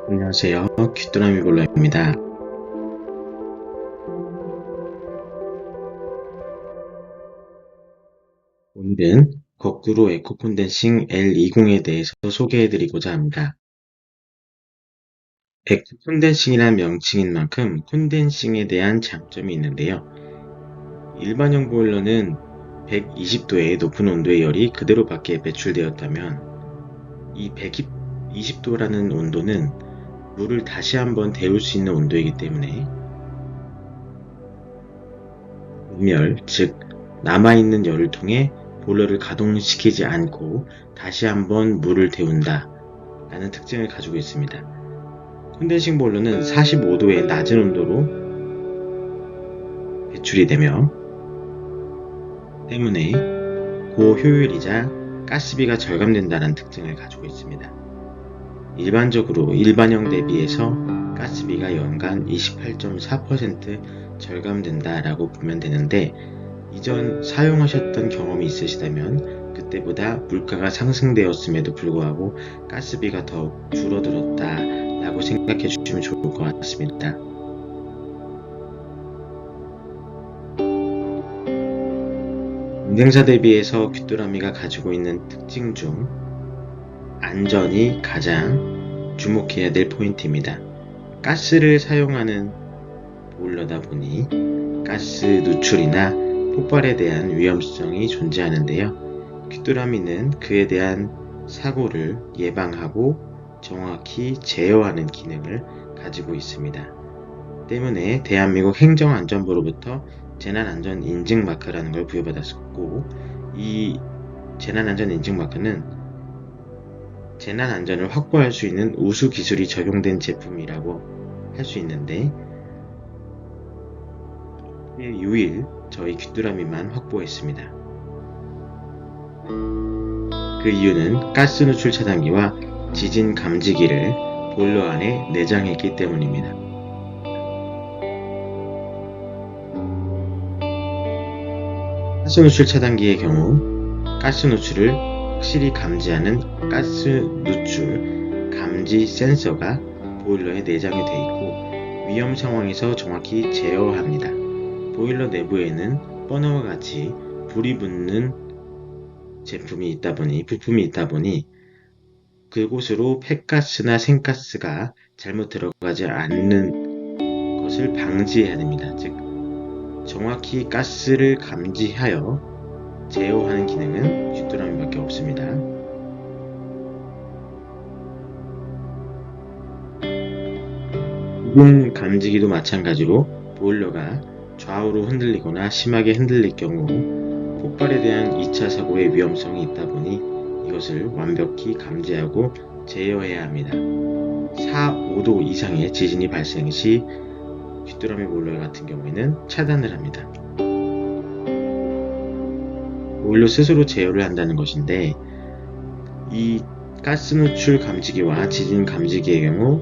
안녕하세요. 귀뚜라미 볼러입니다. 오늘은 거꾸로 에코 콘덴싱 L20에 대해서 소개해드리고자 합니다. 에코 콘덴싱이란 명칭인 만큼 콘덴싱에 대한 장점이 있는데요. 일반형 보일러는 120도의 높은 온도의 열이 그대로 밖에 배출되었다면 이 120도라는 온도는 물을 다시 한번 데울 수 있는 온도이기 때문에 분멸, 즉 남아있는 열을 통해 보일러를 가동시키지 않고 다시 한번 물을 데운다 라는 특징을 가지고 있습니다. 콘덴싱 보일러는 45도의 낮은 온도로 배출이 되며 때문에 고효율이자 가스비가 절감된다는 특징을 가지고 있습니다. 일반적으로 일반형 대비해서 가스비가 연간 28.4% 절감된다라고 보면 되는데, 이전 사용하셨던 경험이 있으시다면 그때보다 물가가 상승되었음에도 불구하고 가스비가 더욱 줄어들었다 라고 생각해 주시면 좋을 것 같습니다. 경쟁사 대비해서 귀뚜라미가 가지고 있는 특징 중 안전이 가장 주목해야 될 포인트입니다. 가스를 사용하는 보일러다 보니 가스 누출이나 폭발에 대한 위험성이 존재하는데요. 귀뚜라미는 그에 대한 사고를 예방하고 정확히 제어하는 기능을 가지고 있습니다. 때문에 대한민국 행정안전부로부터 재난안전인증마크라는 걸 부여받았었고, 이 재난안전인증마크는 재난안전을 확보할 수 있는 우수 기술이 적용된 제품이라고 할 수 있는데, 유일 저희 귀뚜라미만 확보했습니다. 그 이유는 가스 누출 차단기와 지진 감지기를 보일러 안에 내장했기 때문입니다. 가스 누출 차단기의 경우 가스 누출을 확실히 감지하는 가스 누출 감지 센서가 보일러에 내장이 되어 있고 위험 상황에서 정확히 제어합니다. 보일러 내부에는 버너와 같이 불이 붙는 부품이 있다 보니 그곳으로 폐가스나 생가스가 잘못 들어가지 않는 것을 방지해야 됩니다. 즉, 정확히 가스를 감지하여 제어하는 기능은 귀뚜라미밖에 없습니다. 부분 감지기도 마찬가지로 보일러가 좌우로 흔들리거나 심하게 흔들릴 경우 폭발에 대한 2차 사고의 위험성이 있다 보니 이것을 완벽히 감지하고 제어해야 합니다. 4, 5도 이상의 지진이 발생 시 귀뚜라미 보일러 같은 경우에는 차단을 합니다. 보일러 스스로 제어를 한다는 것인데, 이 가스 누출 감지기와 지진 감지기의 경우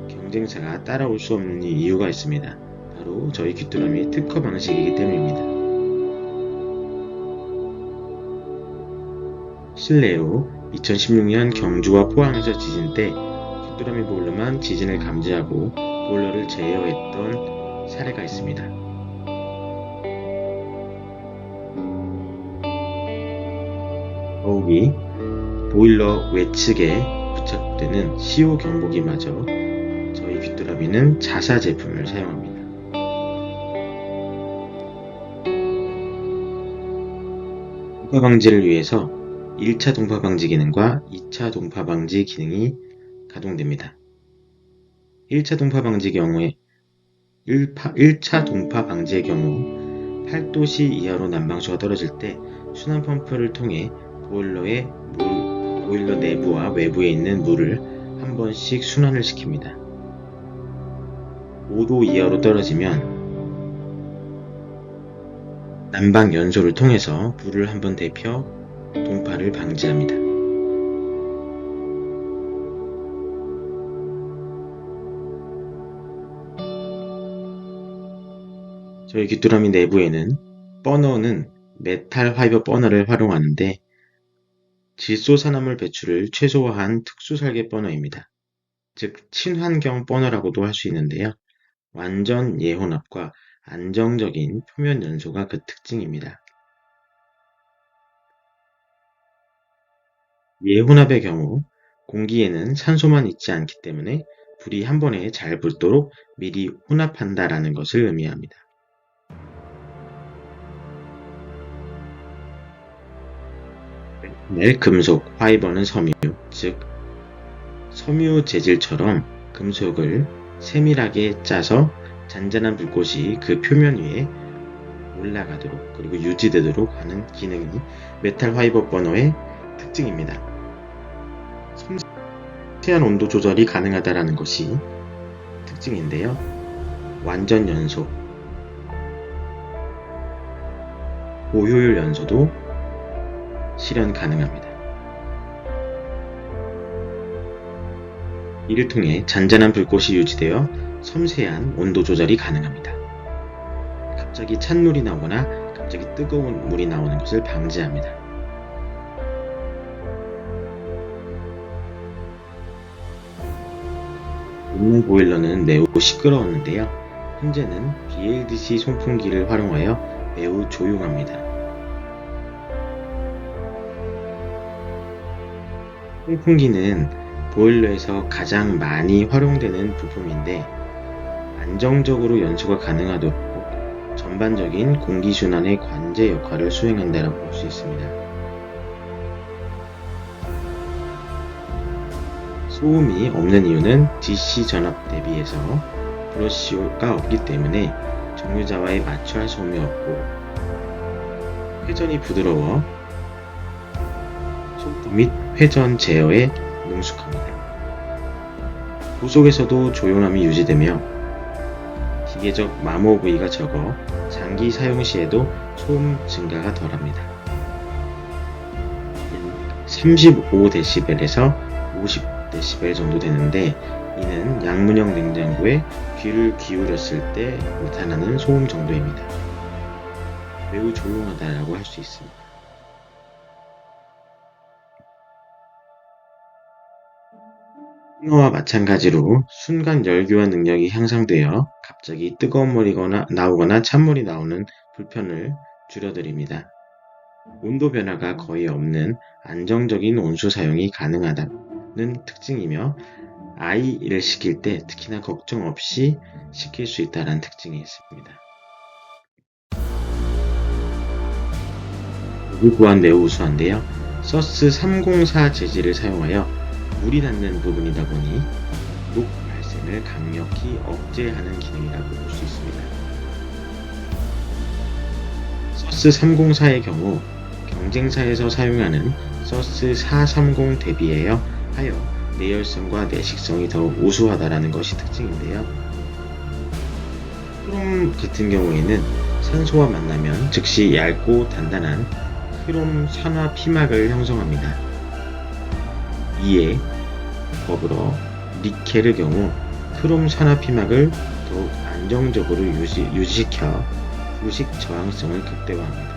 경쟁사가 따라올 수 없는 이유가 있습니다. 바로 저희 귀뚜라미의 특허 방식이기 때문입니다. 실례로 2016년 경주와 포항에서 지진 때 귀뚜라미 보일러만 지진을 감지하고 보일러를 제어했던 사례가 있습니다. 더욱이 보일러 외측에 부착되는 CO 경보기마저 저희 귀뚜라미는 자사 제품을 사용합니다. 동파 방지를 위해서 1차 동파 방지 기능과 2차 동파 방지 기능이 가동됩니다. 1차 동파 방지의 경우 8도씨 이하로 난방수가 떨어질 때 순환 펌프를 통해 보일러 내부와 외부에 있는 물을 한 번씩 순환을 시킵니다. 5도 이하로 떨어지면 난방 연소를 통해서 불을 한번 데펴 동파를 방지합니다. 저희 귀뚜라미 내부에는 버너는 메탈 화이버 버너를 활용하는데 질소산화물 배출을 최소화한 특수 설계 버너입니다. 즉 친환경 버너라고도 할 수 있는데요. 완전 예혼합과 안정적인 표면 연소가 그 특징입니다. 예혼합의 경우 공기에는 산소만 있지 않기 때문에 불이 한 번에 잘 붙도록 미리 혼합한다라는 것을 의미합니다. 낼 금속, 화이버는 섬유, 즉 섬유 재질처럼 금속을 세밀하게 짜서 잔잔한 불꽃이 그 표면 위에 올라가도록 그리고 유지되도록 하는 기능이 메탈 화이버 버너의 특징입니다. 섬세한 온도 조절이 가능하다는 것이 특징인데요. 완전 연소, 고효율 연소도 실현 가능합니다. 이를 통해 잔잔한 불꽃이 유지되어 섬세한 온도 조절이 가능합니다. 갑자기 찬물이 나오거나 갑자기 뜨거운 물이 나오는 것을 방지합니다. 옛날 보일러는 매우 시끄러웠는데요. 현재는 BLDC 송풍기를 활용하여 매우 조용합니다. 송풍기는 보일러에서 가장 많이 활용되는 부품인데 안정적으로 연소가 가능하도록 전반적인 공기순환의 관제 역할을 수행한다고 볼 수 있습니다. 소음이 없는 이유는 DC 전압 대비해서 브러쉬가 없기 때문에 정류자와의 마취할 소음이 없고 회전이 부드러워 속도 및 회전 제어에 능숙합니다. 고속에서도 조용함이 유지되며 기계적 마모 부위가 적어 장기 사용 시에도 소음 증가가 덜합니다. 35dB에서 50dB 정도 되는데 이는 양문형 냉장고에 귀를 기울였을 때 나타나는 소음 정도입니다. 매우 조용하다고 할 수 있습니다. 잉어와 마찬가지로 순간 열교환 능력이 향상되어 갑자기 뜨거운 물이 나오거나 찬물이 나오는 불편을 줄여드립니다. 온도 변화가 거의 없는 안정적인 온수 사용이 가능하다는 특징이며 아이를 시킬 때 특히나 걱정 없이 시킬 수 있다는 특징이 있습니다. 요구 구한 매우 우수한데요. 서스 304 재질을 사용하여 물이 닿는 부분이다 보니 녹 발생을 강력히 억제하는 기능이라고 볼 수 있습니다. 서스 304의 경우 경쟁사에서 사용하는 서스 430 대비하여 내열성과 내식성이 더 우수하다는 것이 특징인데요. 크롬 같은 경우에는 산소와 만나면 즉시 얇고 단단한 크롬 산화 피막을 형성합니다. 이에 더불어 니켈의 경우 크롬 산화 피막을 더욱 안정적으로 유지시켜 부식 저항성을 극대화합니다.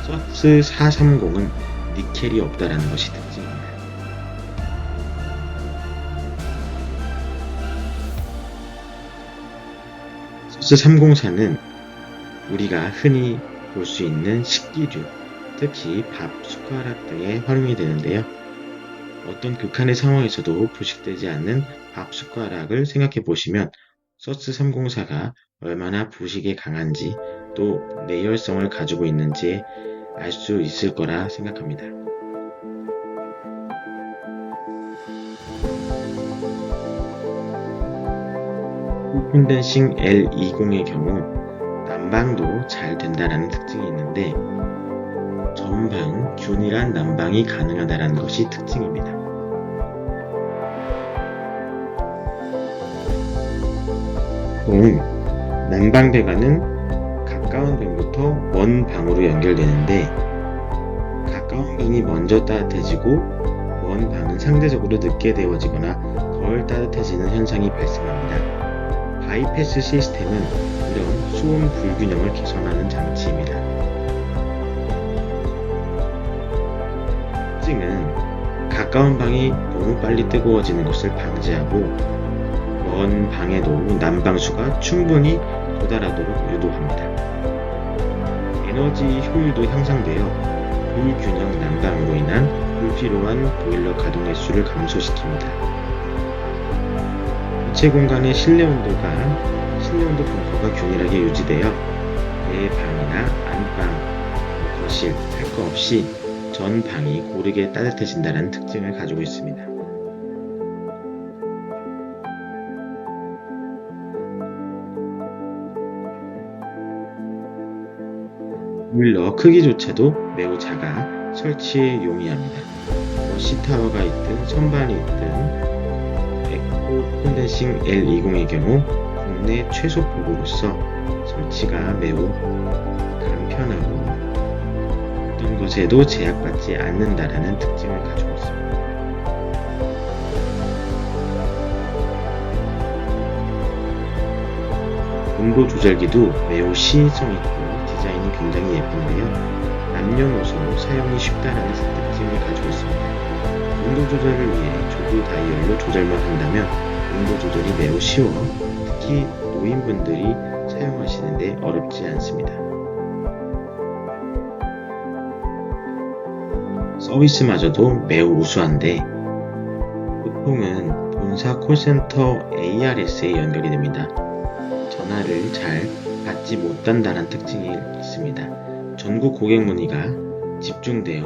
서스 430은 니켈이 없다는 것이 특징입니다. 서스 304는 우리가 흔히 볼 수 있는 식기류, 특히 밥, 숟가락 등에 활용이 되는데요. 어떤 극한의 상황에서도 부식되지 않는 밥, 숟가락을 생각해 보시면 서스 304가 얼마나 부식에 강한지 또 내열성을 가지고 있는지 알 수 있을 거라 생각합니다. 콘덴싱 L20의 경우 난방도 잘 된다는 특징이 있는데 전방 균일한 난방이 가능하다는 것이 특징입니다. 난방배관은 가까운 방부터 먼 방으로 연결되는데 가까운 방이 먼저 따뜻해지고 먼 방은 상대적으로 늦게 데워지거나 덜 따뜻해지는 현상이 발생합니다. 바이패스 시스템은 이런 소음 불균형을 개선하는 장치입니다. 특징은 가까운 방이 너무 빨리 뜨거워지는 것을 방지하고 먼 방에도 난방수가 충분히 도달하도록 유도합니다. 에너지 효율도 향상되어 불균형 난방으로 인한 불필요한 보일러 가동 횟수를 감소시킵니다. 전체 공간의 실내 온도 분포가 균일하게 유지되어 내 방이나 안방, 거실 할 것 없이 전 방이 고르게 따뜻해진다는 특징을 가지고 있습니다. 보일러 크기조차도 매우 작아 설치에 용이합니다. C타워가 있든 선반이 있든 에코 콘덴싱 L20의 경우 국내 최소 보급으로서 설치가 매우 간편하고 어떤 것에도 제약받지 않는다라는 특징을 가지고 있습니다. 온도 조절기도 매우 시인성 있고 디자인이 굉장히 예쁜데요. 남녀노소 사용이 쉽다는 특징을 가지고 있습니다. 온도 조절을 위해 조그 다이얼로 조절만 한다면 온도 조절이 매우 쉬워 특히 노인분들이 사용하시는데 어렵지 않습니다. 서비스마저도 매우 우수한데 보통은 본사 콜센터 ARS에 연결이 됩니다. 전화를 잘 받지 못한다는 특징이 있습니다. 전국 고객 문의가 집중되어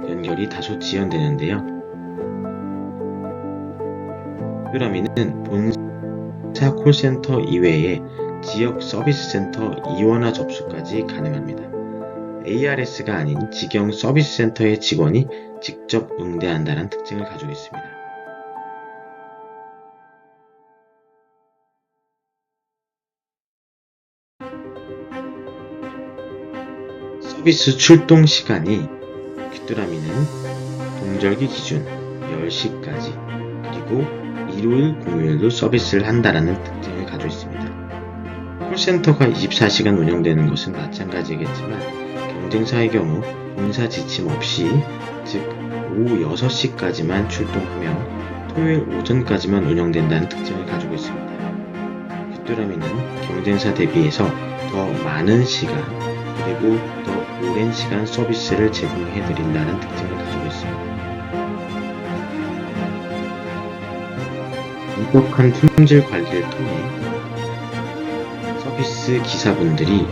연결이 다소 지연되는데요. 특별함이는 본사 콜센터 이외에 지역 서비스 센터 이원화 접수까지 가능합니다. ARS가 아닌 직영 서비스 센터의 직원이 직접 응대한다는 특징을 가지고 있습니다. 서비스 출동 시간이 귀뚜라미는 동절기 기준 10시까지 그리고 일요일 공휴일도 서비스를 한다라는 특징을 가지고 있습니다. 콜센터가 24시간 운영되는 것은 마찬가지겠지만 경쟁사의 경우 본사 지침 없이 즉 오후 6시까지만 출동하며 토요일 오전까지만 운영된다는 특징을 가지고 있습니다. 귀뚜라미는 경쟁사 대비해서 더 많은 시간 그리고 더 오랜 시간 서비스를 제공해드린다는 특징을 가지고 있습니다. 엄격한 품질 관리를 통해 서비스 기사분들이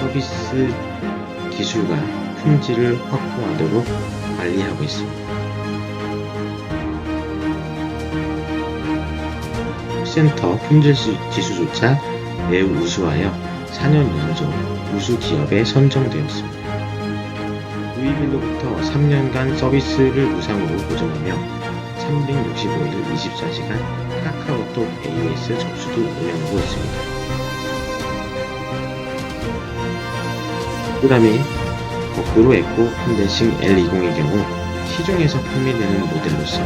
서비스 기술과 품질을 확보하도록 관리하고 있습니다. 콜센터 품질 지수조차 매우 우수하여 4년 연속 우수 기업에 선정되었습니다. 구입일로부터 3년간 서비스를 무상으로 보증하며 365일 24시간 카카오톡 AS 접수도 운영하고 있습니다. 그 다음에 거꾸로 에코 콘덴싱 L20의 경우 시중에서 판매되는 모델로서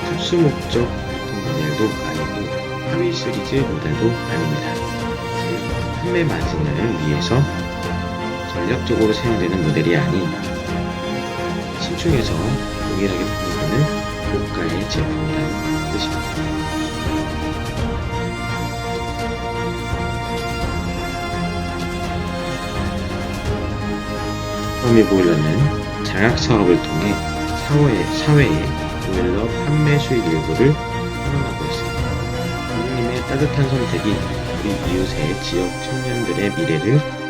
특수 목적 모델도 아니고 하위 시리즈 모델도 아닙니다. 즉 판매 마진을 위해서 전략적으로 사용되는 모델이 아닌 시중에서 동일하게 판매되는 고가의 제품이라는 뜻입니다. 프로미 보일러는 장학 사업을 통해 사회에 보일러 판매 수익 일부를 환원하고 있습니다. 부모님의 따뜻한 선택이 우리 이웃의 지역 청년들의 미래를